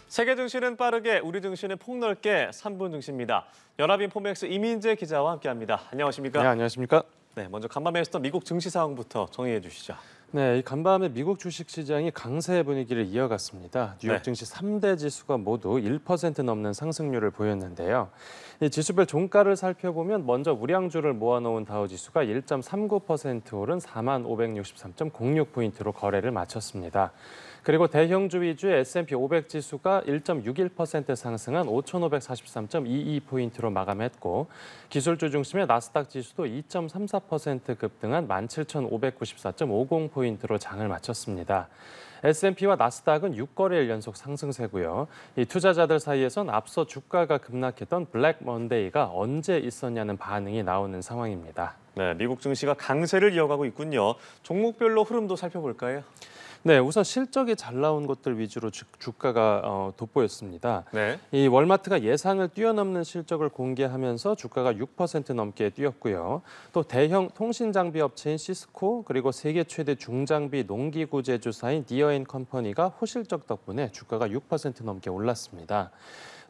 세계 증시는 빠르게, 우리 증시는 폭넓게 3분 증시입니다. 연합인포맥스 이민재 기자와 함께합니다. 안녕하십니까? 네, 안녕하십니까? 네, 먼저 간밤에 있었던 미국 증시 상황부터 정리해 주시죠. 네, 이 간밤에 미국 주식시장이 강세 분위기를 이어갔습니다. 뉴욕 네. 증시 3대 지수가 모두 1% 넘는 상승률을 보였는데요. 이 지수별 종가를 살펴보면 먼저 우량주를 모아놓은 다우지수가 1.39% 오른 4563.06포인트로 거래를 마쳤습니다. 그리고 대형주 위주의 S&P 500 지수가 1.61% 상승한 5,543.22포인트로 마감했고 기술주 중심의 나스닥 지수도 2.34% 급등한 17,594.50포인트로 장을 마쳤습니다. S&P와 나스닥은 6거래일 연속 상승세고요. 이 투자자들 사이에선 앞서 주가가 급락했던 블랙 먼데이가 언제 있었냐는 반응이 나오는 상황입니다. 네, 미국 증시가 강세를 이어가고 있군요. 종목별로 흐름도 살펴볼까요? 네, 우선 실적이 잘 나온 것들 위주로 주가가 돋보였습니다. 네. 이 월마트가 예상을 뛰어넘는 실적을 공개하면서 주가가 6% 넘게 뛰었고요. 또 대형 통신 장비 업체인 시스코 그리고 세계 최대 중장비 농기구 제조사인 디어앤컴퍼니가 호실적 덕분에 주가가 6% 넘게 올랐습니다.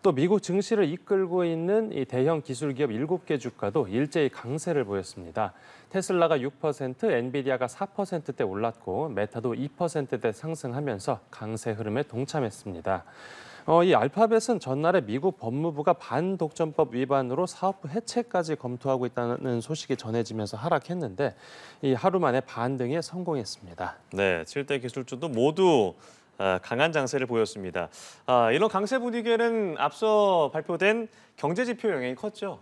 또 미국 증시를 이끌고 있는 이 대형 기술 기업 7개 주가도 일제히 강세를 보였습니다. 테슬라가 6%, 엔비디아가 4%대 올랐고 메타도 2%대 상승하면서 강세 흐름에 동참했습니다. 이 알파벳은 전날에 미국 법무부가 반독점법 위반으로 사업부 해체까지 검토하고 있다는 소식이 전해지면서 하락했는데 이 하루 만에 반등에 성공했습니다. 네, 7대 기술주도 모두 강한 장세를 보였습니다. 이런 강세 분위기에는 앞서 발표된 경제 지표 영향이 컸죠?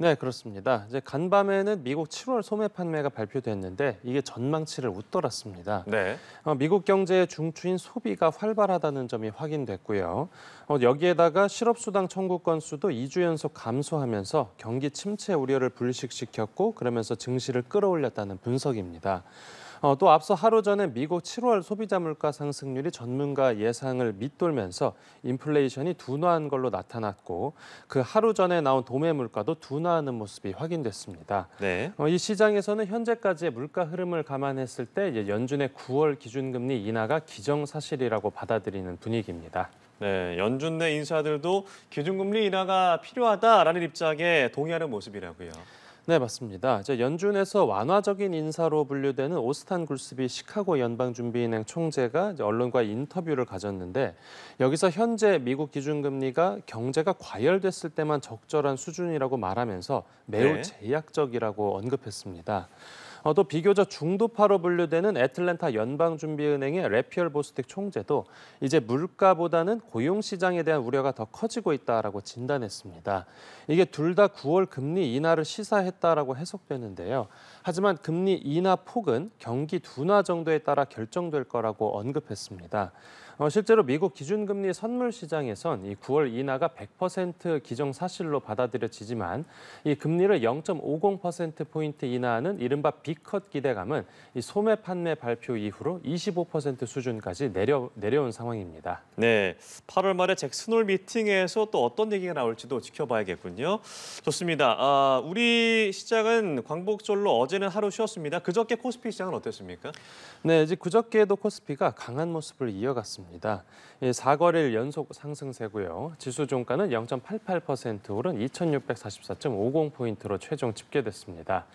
네, 그렇습니다. 이제 간밤에는 미국 7월 소매 판매가 발표됐는데 이게 전망치를 웃돌았습니다. 네. 미국 경제의 중추인 소비가 활발하다는 점이 확인됐고요. 여기에다가 실업수당 청구 건수도 2주 연속 감소하면서 경기 침체 우려를 불식시켰고 그러면서 증시를 끌어올렸다는 분석입니다. 또 앞서 하루 전에 미국 7월 소비자 물가 상승률이 전문가 예상을 밑돌면서 인플레이션이 둔화한 걸로 나타났고 그 하루 전에 나온 도매 물가도 둔화하는 모습이 확인됐습니다. 네. 이 시장에서는 현재까지의 물가 흐름을 감안했을 때 이제 연준의 9월 기준금리 인하가 기정사실이라고 받아들이는 분위기입니다. 네, 연준 내 인사들도 기준금리 인하가 필요하다라는 입장에 동의하는 모습이라고요. 네, 맞습니다. 이제 연준에서 완화적인 인사로 분류되는 오스탄 굴스비 시카고 연방준비은행 총재가 이제 언론과 인터뷰를 가졌는데 여기서 현재 미국 기준금리가 경제가 과열됐을 때만 적절한 수준이라고 말하면서 매우 네. 제약적이라고 언급했습니다. 또 비교적 중도파로 분류되는 애틀랜타 연방준비은행의 래피얼 보스틱 총재도 이제 물가보다는 고용시장에 대한 우려가 더 커지고 있다라고 진단했습니다. 이게 둘 다 9월 금리 인하를 시사했다라고 해석되는데요. 하지만 금리 인하 폭은 경기 둔화 정도에 따라 결정될 거라고 언급했습니다. 실제로 미국 기준금리 선물 시장에선 이 9월 인하가 100% 기정사실로 받아들여지지만 이 금리를 0.50%포인트 인하하는 이른바 빅컷 기대감은 이 소매 판매 발표 이후로 25% 수준까지 내려온 상황입니다. 네, 8월 말에 잭슨홀 미팅에서 또 어떤 얘기가 나올지도 지켜봐야겠군요. 좋습니다. 우리 시장은 광복절로 어제는 하루 쉬었습니다. 그저께 코스피 시장은 어땠습니까? 네, 이제 그저께도 코스피가 강한 모습을 이어갔습니다. 4거래일 연속 상승세고요. 지수 종가는 0.88% 오른 2,644.50포인트로 최종 집계됐습니다.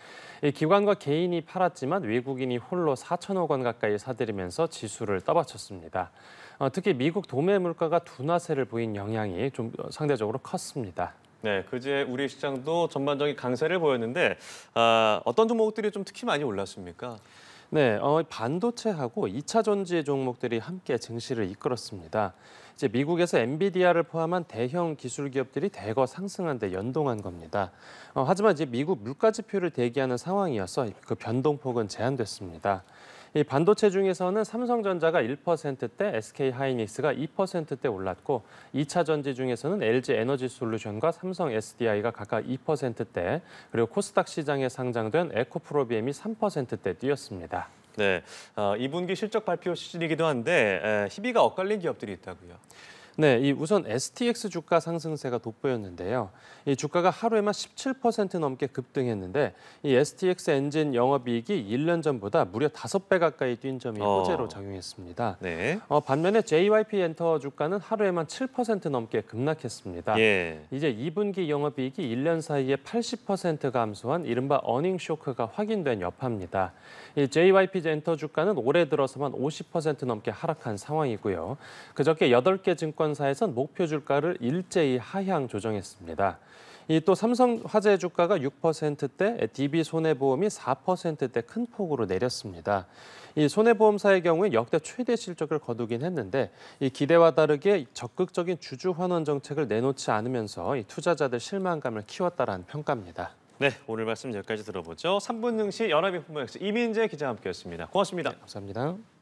기관과 개인이 팔았지만 외국인이 홀로 4천억 원 가까이 사들이면서 지수를 떠받쳤습니다. 특히 미국 도매 물가가 둔화세를 보인 영향이 좀 상대적으로 컸습니다. 네, 그제 우리 시장도 전반적인 강세를 보였는데 어떤 종목들이 좀 특히 많이 올랐습니까? 네, 반도체하고 2차 전지 종목들이 함께 증시를 이끌었습니다. 이제 미국에서 엔비디아를 포함한 대형 기술 기업들이 대거 상승한 데 연동한 겁니다. 하지만 이제 미국 물가 지표를 대기하는 상황이어서 그 변동폭은 제한됐습니다. 이 반도체 중에서는 삼성전자가 1%대, SK하이닉스가 2%대 올랐고 2차 전지 중에서는 LG에너지솔루션과 삼성 SDI가 각각 2%대, 그리고 코스닥 시장에 상장된 에코프로비엠이 3%대 뛰었습니다. 네, 2분기 실적 발표 시즌이기도 한데 희비가 엇갈린 기업들이 있다고요. 네, 이 우선 STX 주가 상승세가 돋보였는데요. 이 주가가 하루에만 17% 넘게 급등했는데 이 STX 엔진 영업이익이 1년 전보다 무려 5배 가까이 뛴 점이 호재로 작용했습니다. 네. 반면에 JYP 엔터 주가는 하루에만 7% 넘게 급락했습니다. 예. 이제 2분기 영업이익이 1년 사이에 80% 감소한 이른바 어닝 쇼크가 확인된 여파입니다. 이 JYP 엔터 주가는 올해 들어서만 50% 넘게 하락한 상황이고요. 그저께 8개 증권사에선 목표 주가를 일제히 하향 조정했습니다. 이 또 삼성화재 주가가 6%대, DB손해보험이 4%대 큰 폭으로 내렸습니다. 이 손해보험사의 경우에 역대 최대 실적을 거두긴 했는데 이 기대와 다르게 적극적인 주주 환원 정책을 내놓지 않으면서 이 투자자들 실망감을 키웠다라는 평가입니다. 네, 오늘 말씀 여기까지 들어보죠. 3분 증시 연합인포머엑스 이민재 기자와 함께했습니다. 고맙습니다. 감사합니다.